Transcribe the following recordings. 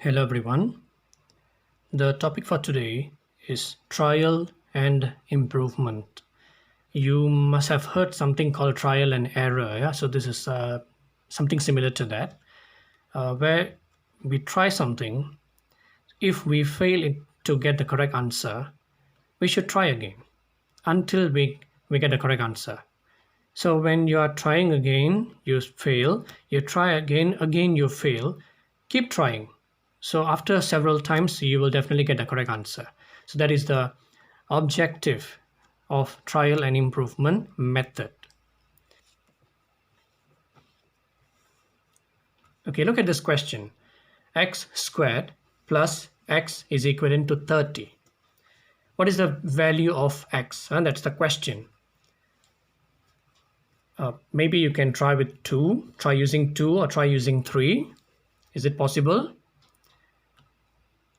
Hello everyone. The topic for today is trial and improvement. You must have heard something called trial and error. Yeah? So this is something similar to that, where we try something. If we fail to get the correct answer, we should try again until we get the correct answer. So when you are trying again, you fail, you try again you fail, keep trying. So after several times, you will definitely get the correct answer. So that is the objective of trial and improvement method. Okay, look at this question. X squared plus x is equivalent to 30. What is the value of x? And that's the question. Maybe you can try with 2, try using 2 or try using 3. Is it possible?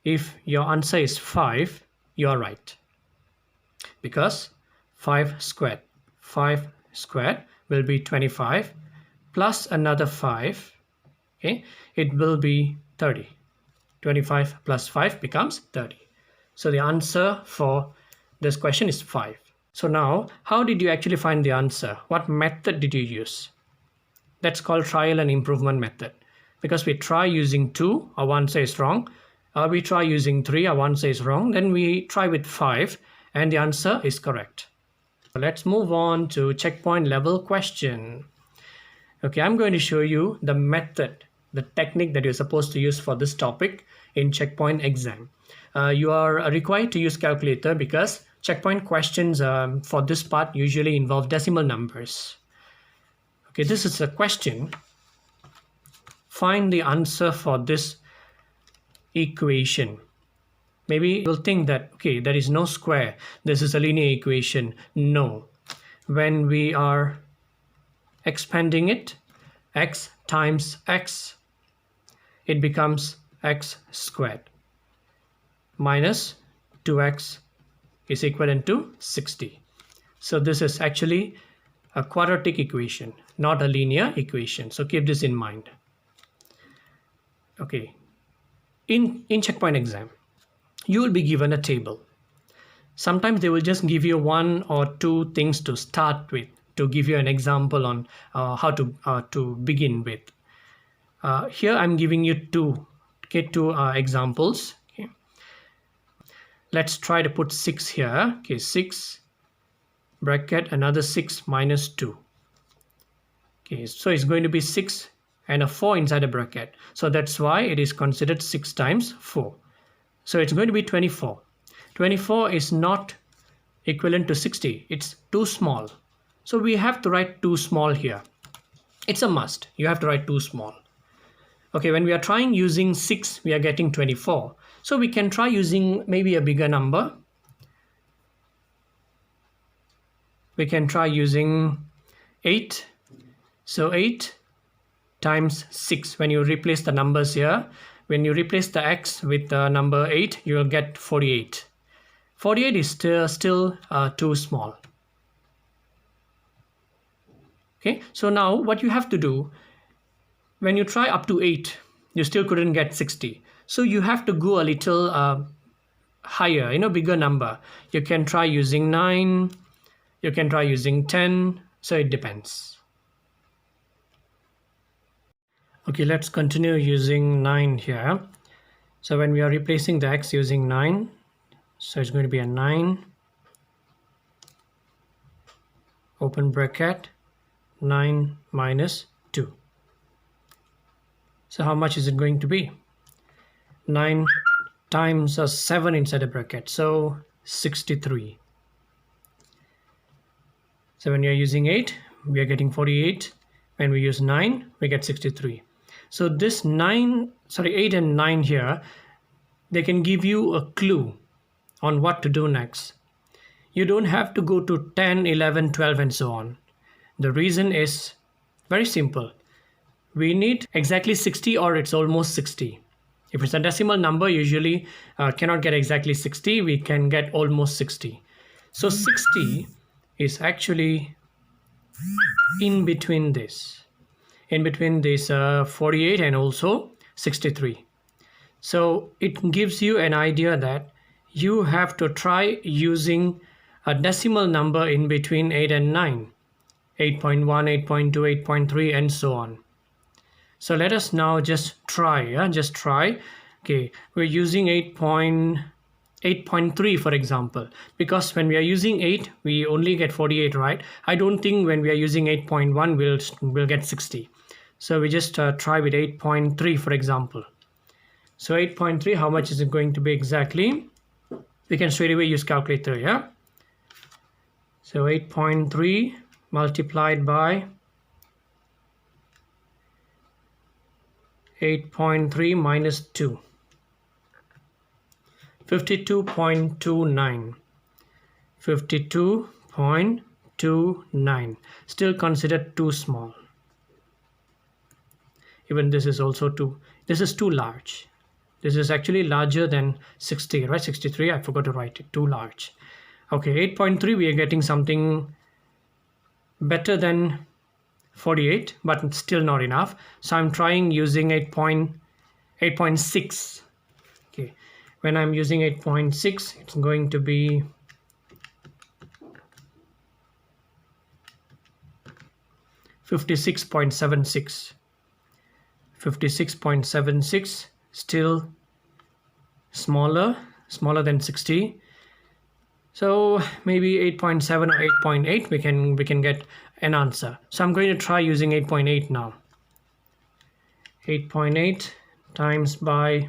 If your answer is 5, you are right. Because 5 squared will be 25 plus another 5. Okay, it will be 30. 25 plus 5 becomes 30. So the answer for this question is 5. So now, how did you actually find the answer? What method did you use? That's called trial and improvement method. Because we try using 2, our answer is wrong. We try using 3, our answer is wrong. Then we try with 5 and the answer is correct. Let's move on to checkpoint level question. Okay, I'm going to show you the method, the technique that you're supposed to use for this topic in checkpoint exam. You are required to use calculator because checkpoint questions for this part usually involve decimal numbers. Okay, this is a question. Find the answer for this equation. Maybe you'll think that, okay, there is no square. This is a linear equation. No. When we are expanding it, x times x, it becomes x squared minus 2x is equivalent to 60. So this is actually a quadratic equation, not a linear equation. So keep this in mind. Okay. In checkpoint exam, you will be given a table. Sometimes they will just give you 1 or 2 things to start with, to give you an example on how to begin with. Here I'm giving you two examples. Okay. Let's try to put 6 here. Okay, 6 bracket another 6 minus 2. Okay, so it's going to be 6 and a 4 inside a bracket. So that's why it is considered 6 times 4. So it's going to be 24. 24 is not equivalent to 60. It's too small. So we have to write too small here. It's a must. You have to write too small. Okay, when we are trying using 6, we are getting 24. So we can try using maybe a bigger number. We can try using 8. So 8 times 6. When you replace the numbers here, when you replace the x with the number 8, you will get 48. 48 is still too small. Okay, so now what you have to do, when you try up to 8, you still couldn't get 60. So you have to go a little higher, bigger number. You can try using 9, you can try using 10, so it depends. Okay, let's continue using 9 here. So when we are replacing the x using 9, so it's going to be a 9, open bracket, 9 minus 2. So how much is it going to be? 9 times a 7 inside a bracket, so 63. So when you're using 8, we are getting 48. When we use 9, we get 63. So this 8 and 9 here, they can give you a clue on what to do next. You don't have to go to 10, 11, 12 and so on. The reason is very simple. We need exactly 60 or it's almost 60. If it's a decimal number, usually cannot get exactly 60, we can get almost 60. So 60 is actually in between this 48 and also 63. So it gives you an idea that you have to try using a decimal number in between 8 and 9, 8.1, 8.2, 8.3 and so on. So let us now just try, just try. Okay, we're using 8.3 for example, because when we are using 8 we only get 48, right? I don't think when we are using 8.1 we'll get 60. So we just try with 8.3 for example. So 8.3, how much is it going to be exactly? We can straight away use calculator, yeah? So 8.3 multiplied by 8.3 minus 2. 52.29. 52.29. Still considered too small. Even this is also this is too large. This is actually larger than 60, right? 63, I forgot to write it, too large. Okay, 8.3, we are getting something better than 48, but still not enough. So I'm trying using 8.6. Okay, when I'm using 8.6, it's going to be 56.76. 56.76, still smaller than 60. So maybe 8.7 or 8.8 we can get an answer. So I'm going to try using 8.8 now. 8.8 times by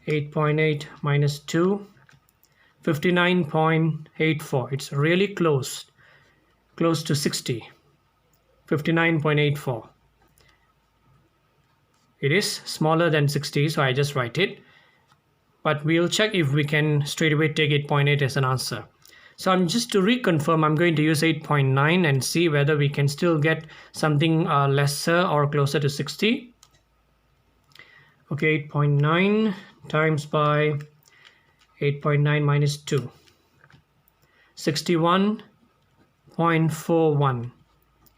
8.8 minus 2, 59.84. It's really close to 60. 59.84. It is smaller than 60, so I just write it. But we'll check if we can straight away take 8.8 as an answer. So I'm just to reconfirm, I'm going to use 8.9 and see whether we can still get something lesser or closer to 60. Okay, 8.9 times by 8.9 minus 2. 61.41.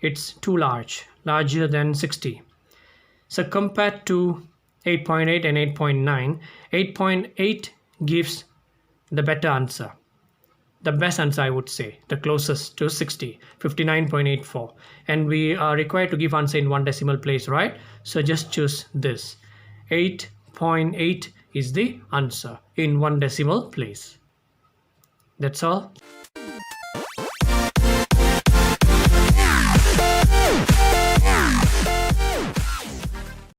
It's too larger than 60. So compared to 8.8 and 8.9, 8.8 gives the better answer. The best answer, I would say, the closest to 60, 59.84. And we are required to give answer in one decimal place, right? So just choose this. 8.8 is the answer in one decimal place. That's all.